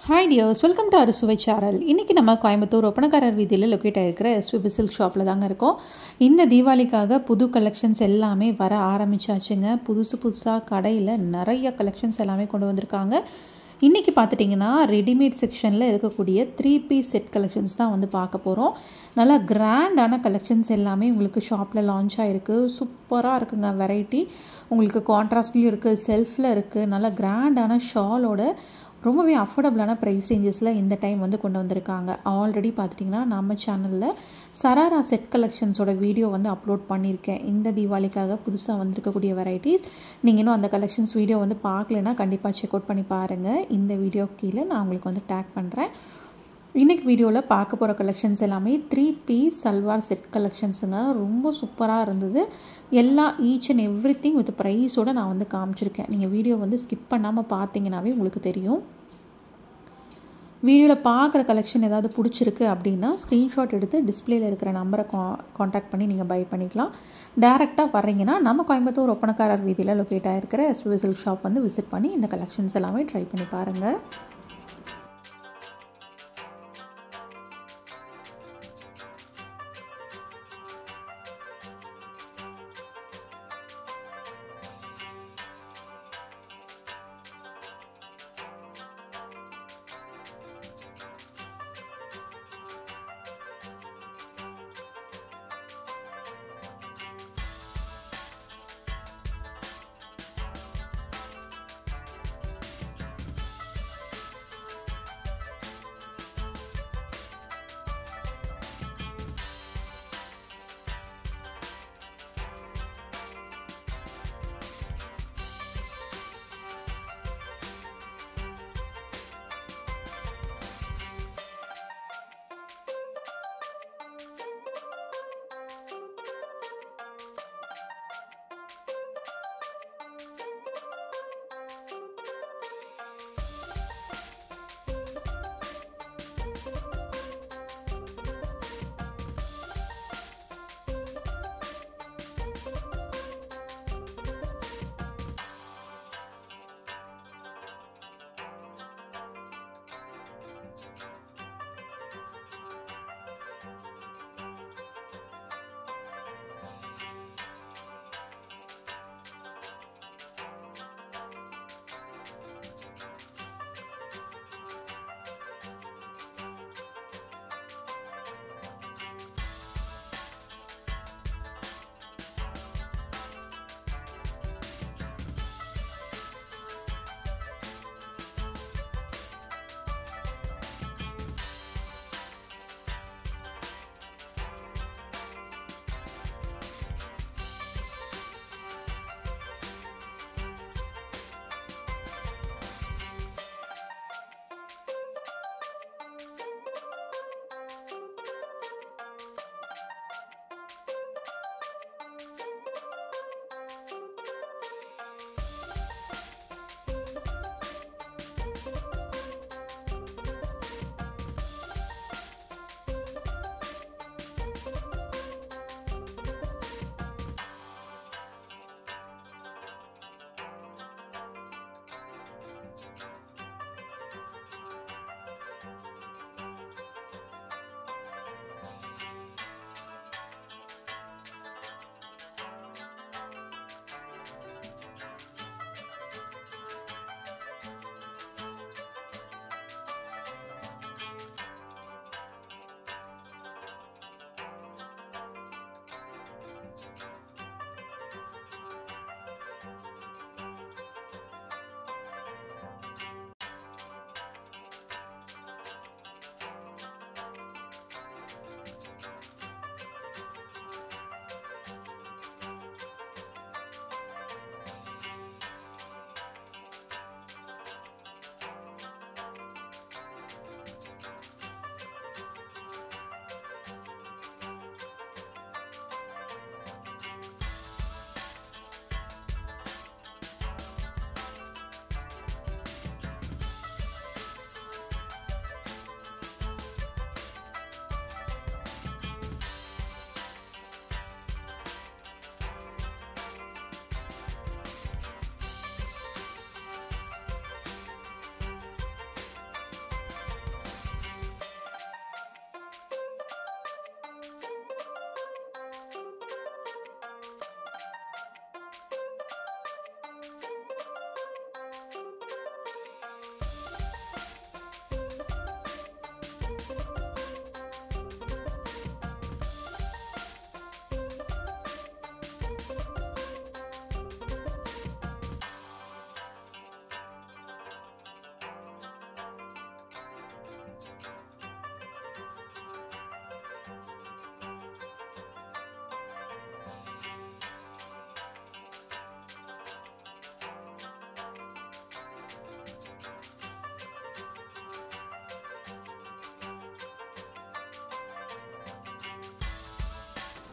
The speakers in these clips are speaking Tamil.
ஹாய் டியர்ஸ், வெல்கம் டு அறுசுவை சேனல். இன்றைக்கி நம்ம கோயம்புத்தூர் ஒப்பனக்காரர் வீதியில் லொக்கேட் ஆகிருக்கிற எஸ்பிபி சில்க் ஷாப்பில் தாங்க இருக்கோம். இந்த தீபாவளிக்காக புது கலெக்ஷன்ஸ் எல்லாமே வர ஆரம்பிச்சாச்சுங்க. புதுசாக கடையில் நிறைய கலெக்ஷன்ஸ் எல்லாமே கொண்டு வந்திருக்காங்க. இன்றைக்கி பார்த்துட்டிங்கன்னா ரெடிமேட் செக்ஷனில் இருக்கக்கூடிய 3 பீஸ் செட் கலெக்ஷன்ஸ் தான் வந்து பார்க்க போகிறோம். நல்லா கிராண்டான கலெக்ஷன்ஸ் எல்லாமே உங்களுக்கு ஷாப்பில் லான்ச் ஆகிருக்கு. சூப்பராக இருக்குங்க. வெரைட்டி உங்களுக்கு கான்ட்ராஸ்ட்லேயும் இருக்குது, செல்ஃபில் இருக்குது. நல்லா கிராண்டான ஷாலோட ரொம்பவே அஃபோர்டபுளான ப்ரைஸ் ரேஞ்சஸில் இந்த டைம் வந்து கொண்டு வந்திருக்காங்க. ஆல்ரெடி பார்த்துட்டிங்கன்னா நம்ம சேனலில் சராரா செட் கலெக்ஷன்ஸோட வீடியோ வந்து அப்லோட் பண்ணியிருக்கேன். இந்த தீபாவளிக்காக புதுசாக வந்திருக்கக்கூடிய வெரைட்டிஸ் நீங்கள் இன்னும் அந்த கலெக்ஷன்ஸ் வீடியோ வந்து பார்க்கலன்னா கண்டிப்பாக செக் அவுட் பண்ணி பாருங்கள். இந்த வீடியோ கீழே நான் உங்களுக்கு வந்து டேக் பண்ணுறேன். இன்றைக்கி வீடியோவில் பார்க்க போகிற கலெக்ஷன்ஸ் எல்லாமே 3 பீஸ் சல்வார் செட் கலெக்ஷன்ஸுங்க. ரொம்ப சூப்பராக இருந்தது. Each and every thing with ப்ரைஸோடு நான் வந்து காமிச்சிருக்கேன். நீங்கள் வீடியோ வந்து ஸ்கிப் பண்ணாமல் பார்த்தீங்கன்னாவே உங்களுக்கு தெரியும். வீடியோவில் பார்க்குற கலெக்ஷன் ஏதாவது பிடிச்சிருக்கு அப்படின்னா ஸ்க்ரீன்ஷாட் எடுத்து டிஸ்பிளேயில் இருக்கிற நம்பரை காண்டாக்ட் பண்ணி நீங்கள் பை பண்ணிக்கலாம். டேரெக்டாக வர்றீங்கன்னா நம்ம கோயம்புத்தூர் ஒப்பனக்காரர் வீதியில் லொக்கேட் ஆகிருக்கிற எஸ்பிபி சில்க் ஷாப் வந்து விசிட் பண்ணி இந்த கலெக்ஷன்ஸ் எல்லாமே ட்ரை பண்ணி பாருங்கள்.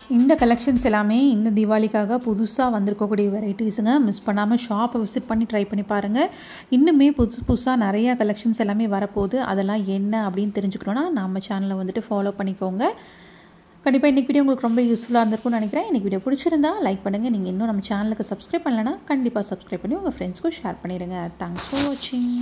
இந்த கலெக்ஷன்ஸ் எல்லாமே இந்த தீபாவளிக்காக புதுசாக வந்திருக்கக்கூடிய வெரைட்டிஸுங்க. மிஸ் பண்ணாமல் ஷாப்பை விசிட் பண்ணி ட்ரை பண்ணி பாருங்கள். இன்னுமே புதுசாக நிறையா கலெக்ஷன்ஸ் எல்லாமே வரப்போகுது. அதெல்லாம் என்ன அப்படின்னு தெரிஞ்சுக்கணுன்னா நம்ம சேனலை வந்துட்டு ஃபாலோ பண்ணிக்கோங்க. கண்டிப்பாக இன்றைக்கி வீடியோ உங்களுக்கு ரொம்ப யூஸ்ஃபுல்லாக இருந்திருக்கும்னு நினைக்கிறேன். இன்றைக்கி வீடியோ பிடிச்சிருந்தா லைக் பண்ணுங்கள். நீங்கள் இன்னும் நம்ம சேனலுக்கு சப்ஸ்கிரைப் பண்ணலைன்னா கண்டிப்பாக சப்ஸ்கிரைப் பண்ணி உங்கள் ஃப்ரெண்ட்ஸ்க்கும் ஷேர் பண்ணிடுங்க. தேங்க்ஸ் ஃபார் வாட்சிங்.